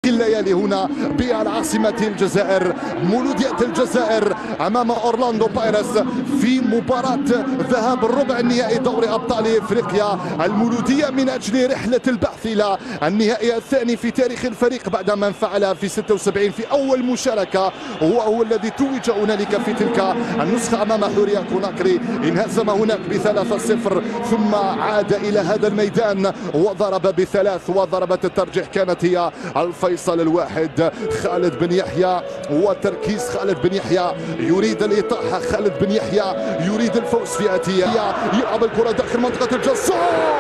الليالي هنا بالعاصمة الجزائر، مولودية الجزائر أمام أورلاندو بايرتس في مباراة ذهاب الربع النهائي دوري أبطال إفريقيا. المولودية من أجل رحلة البحث إلى النهائي الثاني في تاريخ الفريق بعد ما انفعل في 76 في أول مشاركة، وهو الذي توج هنالك في تلك النسخة أمام حورية كوناكري. انهزم هناك ب3-0 ثم عاد إلى هذا الميدان وضرب بثلاث، وضربة الترجيح كانت هي الفيصل الواحد. خالد بن يحيى وتركيز خالد بن يحيى، يريد الإطاحة خالد بن يحيى، يريد الفوز في آتية، يلعب الكرة داخل منطقة الجزاء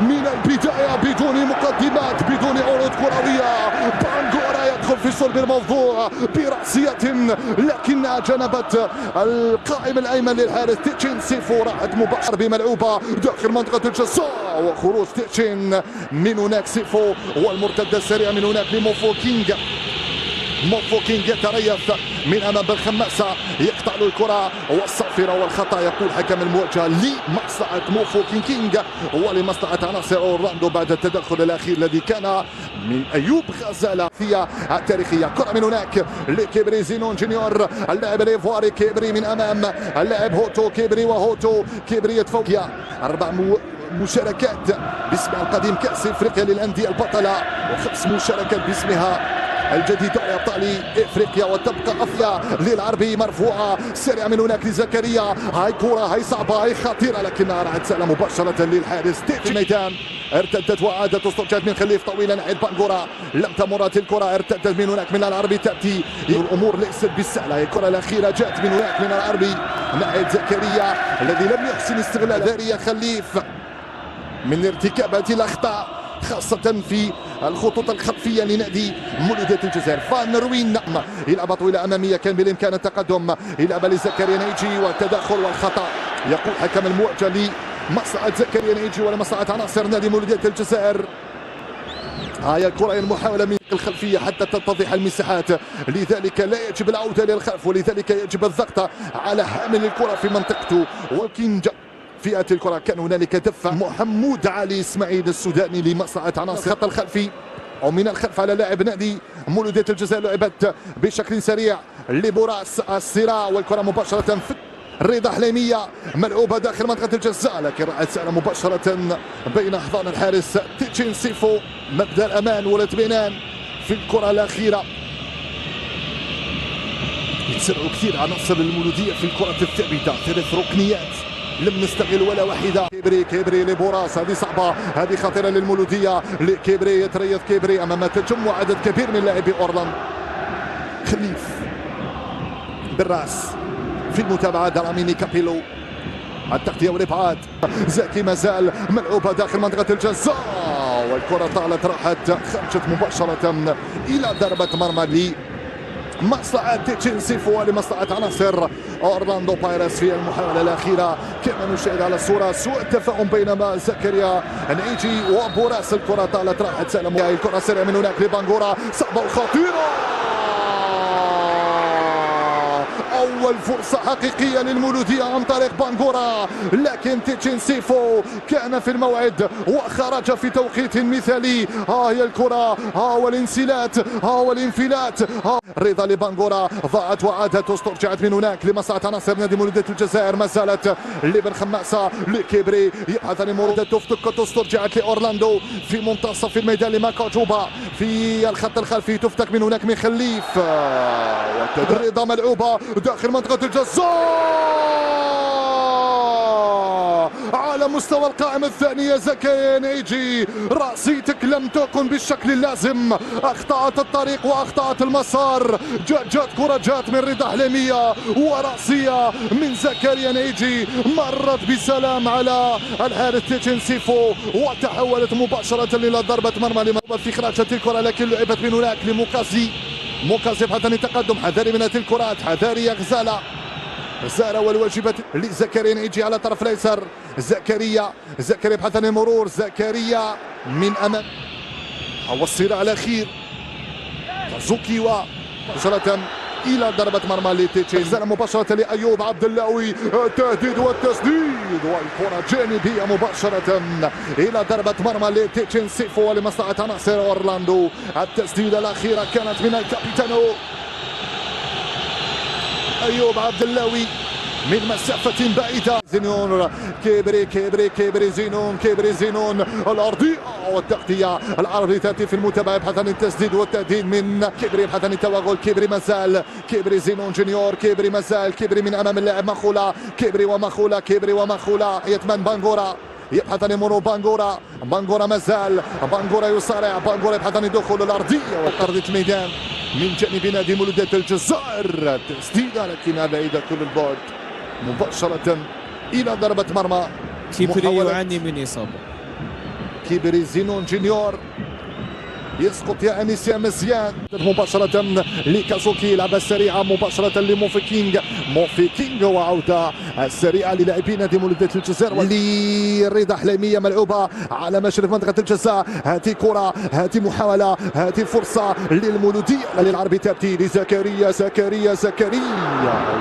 من البداية بدون مقدمات بدون عروض كروية. بانغورا يدخل في صلب الموضوع برأسية لكنها جنبت القائم الأيمن للحارس تيتشين سيفو، راحت مباشر بملعوبة داخل منطقة الجزاء وخروج تيتشين من هناك. سيفو والمرتدة السريعة من هناك لموفو كينغ. موفو كينغ يتريث من امام بالخماسه، يقطع له الكره والصافره والخطا يقول حكم المواجهه لمصلحه موفو كينغ ولمصلحه عناصر اورلاندو بعد التدخل الاخير الذي كان من ايوب غزاله في التاريخيه. كره من هناك لكيبري زينون جونيور، اللاعب الايفواري كيبري من امام اللاعب هوتو كيبري، وهوتو كيبري يتفوق 4 مشاركات باسمها القديم كأس افريقيا للانديه البطله، و5 مشاركات باسمها الجديد دوري ابطال افريقيا. وتبقى افيا للعربي مرفوعه سريعه من هناك لزكريا، هاي كره هاي صعبه هاي خطيره لكنها راحت سهله مباشره للحارس في الميدان. ارتدت وعادت استرجعت من خليف طويله ناحيه بانغورا، لم تمرت الكره، ارتدت من هناك من العربي تاتي، الامور ليست بالسهله. الكره الاخيره جاءت من هناك من العربي ناحيه زكريا الذي لم يحسن استغلال ذاريا خليف من ارتكاب هذه الاخطاء خاصة في الخطوط الخلفية لنادي مولودية الجزائر. فان روين يلعب طويلة أمامية كان بالإمكان التقدم، يلعب لزكريا نيجي والتدخل والخطأ يقول حكم المواجهة لمصلحة زكريا نيجي ولمصلحة عناصر نادي مولودية الجزائر. هاي الكرة المحاولة من الخلفية حتى تتضح المساحات، لذلك لا يجب العودة للخلف ولذلك يجب الضغط على حامل الكرة في منطقته. وكينج فئة الكرة كان هنالك دفع محمود علي اسماعيل السوداني لمصلحة عناصر الخط الخلفي او من الخلف على لاعب نادي مولودية الجزائر. لعبت بشكل سريع لبوراس الصراع والكرة مباشرة في رضا حليمية ملعوبة داخل منطقة الجزاء لكن راحت سهلة مباشرة بين احضان الحارس تيتشين سيفو. مبدأ الامان والاطمئنان في الكرة الاخيرة. يتسرعوا كثير عناصر المولودية في الكرة الثابتة، 3 ركنيات لم نستغل ولا واحدة. كيبري لبوراس، هذه صعبة هذه خطيرة للمولودية. كيبري يتريث كيبري امام تجمع عدد كبير من لاعبي اورلاندو. خليف بالراس في المتابعة دراميني كابيلو، التغطية والابعاد. زكي مازال ملعوبة داخل منطقة الجزاء والكرة طالت راحت خرجت مباشرة الى ضربة مرمى لي مصلحة تيتشين سيفو ولمصلحة عناصر أورلاندو بايرتس في المحاولة الأخيرة. كما نشاهد على الصورة سوء التفاهم بينما زكريا نيجي وبوراس. الكرة طالت راحت سالمة، الكرة سريعة من هناك لبانغورا صعبة وخطيرة. أول فرصة حقيقية للمولودية عن طريق بانغورا لكن تيتشين سيفو كان في الموعد وخرج في توقيت مثالي. ها هي الكرة، ها هو الانسلات، ها هو الانفلات. رضا لبانغورا ضاعت وعادت واسترجعت من هناك لمصلحة عناصر نادي مولودية الجزائر. ما زالت لبن خماسة لكيبري يبحث عن مرور تفتك استرجعت لأورلاندو في منتصف الميدان لماكاجوبا في الخط الخلفي، تفتك من هناك من خليف. رضا ملعوبة داخل منطقة الجزاء على مستوى القائمة الثانية. زكريا نيجي رأسيتك لم تكن بالشكل اللازم، أخطأت الطريق وأخطأت المسار. جات كرة جات من رضا حليمية ورأسية من زكريا نيجي مرت بسلام على الحارس تيتشين سيفو وتحولت مباشرة إلى ضربة مرمى في خراجة الكرة لكن لعبت من هناك لموكازي. موكازي يبحث عن التقدم، حذاري من هذه الكرات، حذاري يا غزالة. غزالة والواجبات لزكريا نيجي على طرف الايسر. زكريا يبحث عن المرور، زكريا من امام هو الصراع الاخير. زوكيوا مباشرة الى ضربة مرمى لتيتشين مباشرة لأيوب عبد اللوي، التهديد والتسديد والكرة جانبية مباشرة الى ضربة مرمى لتيتشين سيفو ولمصلحة عناصر اورلاندو. التسديدة الأخيرة كانت من الكابيتانو أيوب عبد اللوي من مسافة بعيدة. زينون كيبري زينون الأرضية والتغطية. العربي تأتي في المتابعة يبحث عن التسديد والتهديد من كيبري، يبحث عن التوغل. كيبري مازال، كيبري زينون جونيور، كيبري مازال، كيبري من أمام اللاعب مخولا، كيبري ومخولا يتمن بانغورا، يبحث عن مونو بانغورا مازال، بانغورا يصارع، بانغورا يبحث عن الدخول الأرضية وأرضية الميدان من جانب نادي مولودية الجزائر. تسديدة لكنها بعيدة كل البعد مباشرة إلى ضربة مرمى. كيبري يعاني من إصابة. كيبري زينون جونيور يسقط يا أنيس يا مزيان. مباشرة لكازوكي، لعبة سريعة مباشرة لموفي كينغ وعودة السريعة للاعبين نادي مولودية الجزائر لرضا حليمية ملعوبة على مشرف منطقة الجزاء. هذه كرة، هذه محاولة، هذه فرصة للمولودية للعربي تأتي لزكريا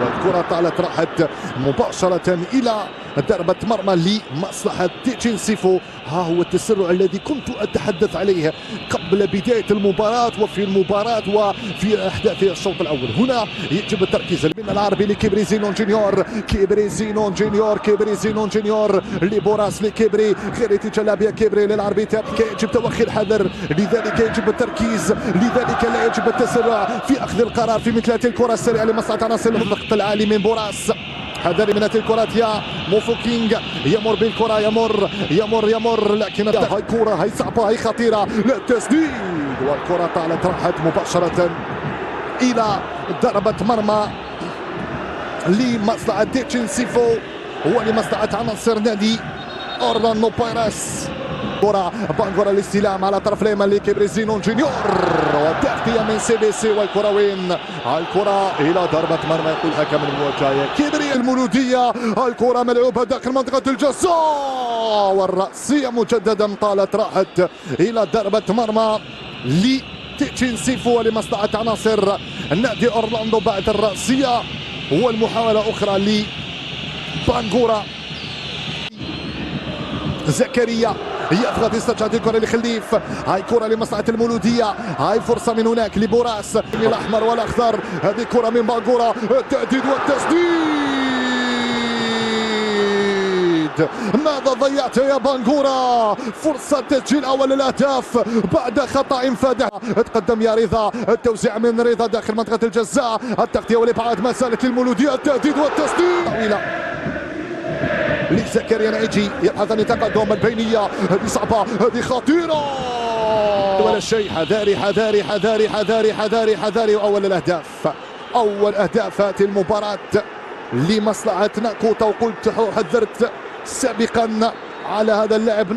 والكرة طالت راحت مباشرة إلى ضربة مرمى لمصلحة تيتشين سيفو. ها هو التسرع الذي كنت أتحدث عليه قبل بداية المباراة وفي المباراة وفي أحداث الشوط الأول. هنا يجب التركيز من العربي لكيبري زينون جونيور لبوراس لكيبري، خيريتي جلابيا كيبري للعربي يجب توخي الحذر، لذلك يجب التركيز، لذلك لا يجب التسرع في أخذ القرار في مثل هذه الكرة السريعة لمصلحة عناصر الضغط العالي من بوراس. حذر من هذه الكرات يا موفوكينغ، يمر بالكرة، يمر لكن هاي كرة، هاي صعبة، هاي خطيرة للتسديد والكرة طالت راحت مباشرة إلى ضربة مرمى لمصلحة تيتشين سيفو ولمصلحة عناصر نادي أورلاندو بايرتس. كرة بانغورا الاستلام على طرف الايمن لكيبري زينون جونيور والتغطية من CBC والكرة وين؟ الكرة إلى ضربة مرمى يقول حكم المواجهة كيبري. المولودية الكرة ملعوبة داخل منطقة الجزاء والرأسية مجددا طالت راحت إلى ضربة مرمى لتيتشين سيفو ولمصلحة عناصر النادي أورلاندو بعد الرأسية والمحاولة أخرى لبانغورا. زكريا يضغط يستجعد الكرة لخليف، هاي كرة لمصلحة المولودية، هاي فرصة من هناك لبوراس الأحمر والأخضر، هذه كرة من بانغورا، التهديد والتسديد. ماذا ضيعت يا بانغورا؟ فرصة تسجيل أول الأهداف بعد خطأ فادح. تقدم يا رضا، التوزيع من رضا داخل منطقة الجزاء، التغطية والإبعاد ما زالت للمولودية، التهديد والتسديد طويلة لزكريا نعيجي، يبحث عن التقدم البينية، هذه صعبة، هذه خطيرة ولا شيء. حذاري وأول الأهداف، أول أهداف هذه المباراة لمصلحة ناكوتا. وقلت حذرت سابقا على هذا اللاعب.